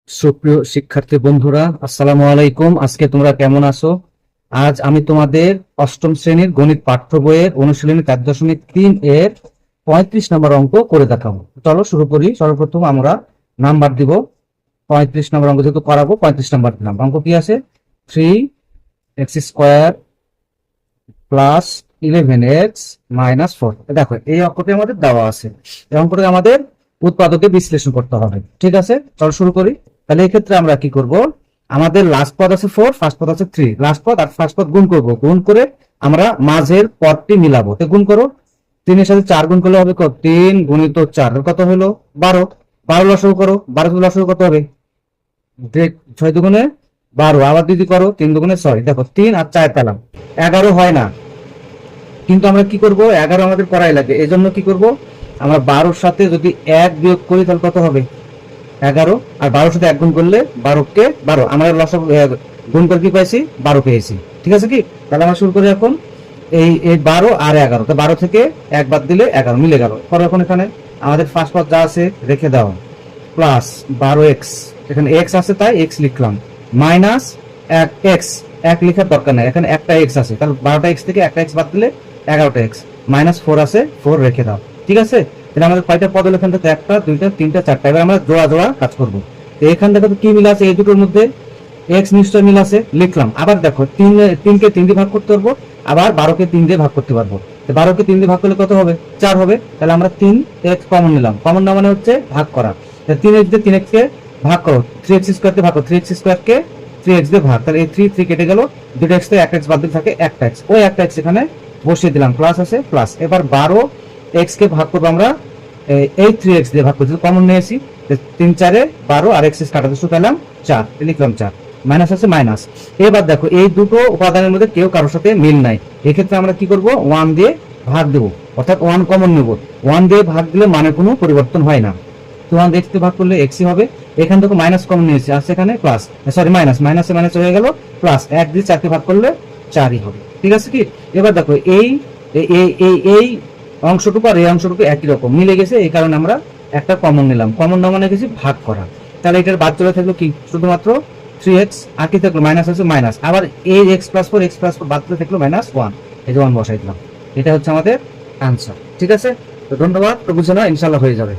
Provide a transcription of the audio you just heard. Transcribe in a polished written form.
সুপ্রিয় শিক্ষার্থী বন্ধুরা, আসসালামু আলাইকুম। আজকে তোমরা কেমন আছো? আজ আমি তোমাদের অষ্টম শ্রেণীর গণিত পাঠ্য বইয়ের অনুশীলনী 4.3 এর 35 নম্বর অঙ্ক করে দেখাবো। চলো শুরু করি। সর্বপ্রথম আমরা নাম্বার দিব। 35 নম্বর অঙ্ক যেহেতু করাবো, 35 নম্বর দিলাম। অঙ্ক কি আছে? 3x² plus 11x minus 4। দেখো, এই অঙ্কটি আমাদের দেওয়া আছে। এই অঙ্কটি আমাদের উৎপাদকে বিশ্লেষণ করতে হবে। ঠিক আছে, চলো শুরু করি। তাহলে এই ক্ষেত্রে আমরা কি করব? আমাদের লাস্ট পদ আছে 4, ফার্স্ট পদ আছে 3। লাস্ট পদ আর ফার্স্ট পদ গুণ করব। গুণ করে আমরা মাঝের পদটি মিলাবো। তো গুণ করো। 3 এর সাথে 4 গুণ করলে হবে কত? 3 গুণিত 4 কত হলো? 12। 12 লসাগু করো। 12 লসাগু কত হবে? 6 দুগুণে 12। আবার যদি করো 3 দুগুণে 6। দেখো 3 আর 4 পেলাম, 11 হয় না। কিন্তু আমরা কি করব? 11 আমাদের করাই লাগে। এই জন্য কি করব? আমরা 12-র সাথে যদি 1 বিয়োগ করি তাহলে কত হবে? 11। আর 12-র সাথে 1 গুণ করলে 12 কে 12। আমরা লসাগু গুণ করে কি পাইছি? 12 পেয়েছি। ঠিক আছে কি? তাহলে আমরা শুরু করি এখন। এই 12 আর 11, তো 12 থেকে 1 বাদ দিলে 11 মিলে গেল। পরে এখন এখানে আমাদের ফার্স্ট পদ যা আছে রেখে দাও, প্লাস 12x, এখানে x আছে তাই x লিখলাম, মাইনাস 1x, 1 লেখার দরকার নাই, এখানে একটা x আছে, তাহলে 12টা x থেকে একটা x বাদ দিলে 11টা x, মাইনাস 4 আছে, 4 রেখে দাও। ঠিক আছে, তাহলে আমাদের কয়টা পদ হলো? এখান থেকে 1টা 2টা 3টা 4টা। এবার আমরা জোড়া জোড়া কাজ করবো। তো এখান থেকে তো কি মিল আছে? এই দুটোর মধ্যে x নিশ্চয় মিল আছে, লিখলাম। আবার দেখো 3কে 3 দিয়ে ভাগ করতে পারবো, আবার 12কে 3 দিয়ে ভাগ করতে পারবো। 12কে 3 দিয়ে ভাগ করলে কত হবে? 4 হবে। তাহলে আমরা 3x কমন নিলাম। কমন না মানে হচ্ছে ভাগ করা। 3x দিয়ে 3x কে ভাগ করো, 3x² দিয়ে ভাগ করো, 3x² কে 3x দিয়ে ভাগ। তাহলে এই 3 কেটে গেল, 2x থেকে 1x বাদ দিলে থাকে 1x। ওই 1x এখানে বসিয়ে দিলাম, প্লাস আছে প্লাস। এবার 12x কে ভাগ করবো আমরা এই 3x দিয়ে ভাগ করছি, কমন নিয়েছি। 3 4 12 আর x কাটাতে শুধু পেলাম 4, লিখলাম 4, মাইনাস আছে মাইনাস। এবার দেখো এই দুটো উপাদানের মধ্যে কেউ কারোর সাথে মিল নাই। এক্ষেত্রে আমরা কি করব? 1 দিয়ে ভাগ দেবো, অর্থাৎ 1 কমন নেব। 1 দিয়ে ভাগ দিলে মানে কোনো পরিবর্তন হয় না। তো 1 দিয়ে x দিয়ে ভাগ করলে x হবে। এখান থেকে মাইনাস কমন নিয়েছি, আছে এখানে প্লাস, সরি মাইনাস, মাইনাসে মাইনাস হয়ে গেল প্লাস। 1 দিয়ে 4 কে ভাগ করলে 4ই হবে। ঠিক আছে কি? এবার দেখো এই এই অংশটুকু আর এই অংশটুকু একই রকম মিলে গেছে, এই কারণে আমরা একটা কমন নিলাম। কমন না মানে গেছি ভাগ করা। তাহলে এটার বাদ চলে থাকলো কি? শুধুমাত্র 3x, আর কি থাকলো? মাইনাস আছে মাইনাস। আবার এই x প্লাস 4 বাদ চলে থাকলো মাইনাস 1, এই যে 1 বসাই দিলাম। এটা হচ্ছে আমাদের আনসার। ঠিক আছে, তো ধন্যবাদ। তো বুঝে নাও, ইনশাল্লাহ হয়ে যাবে।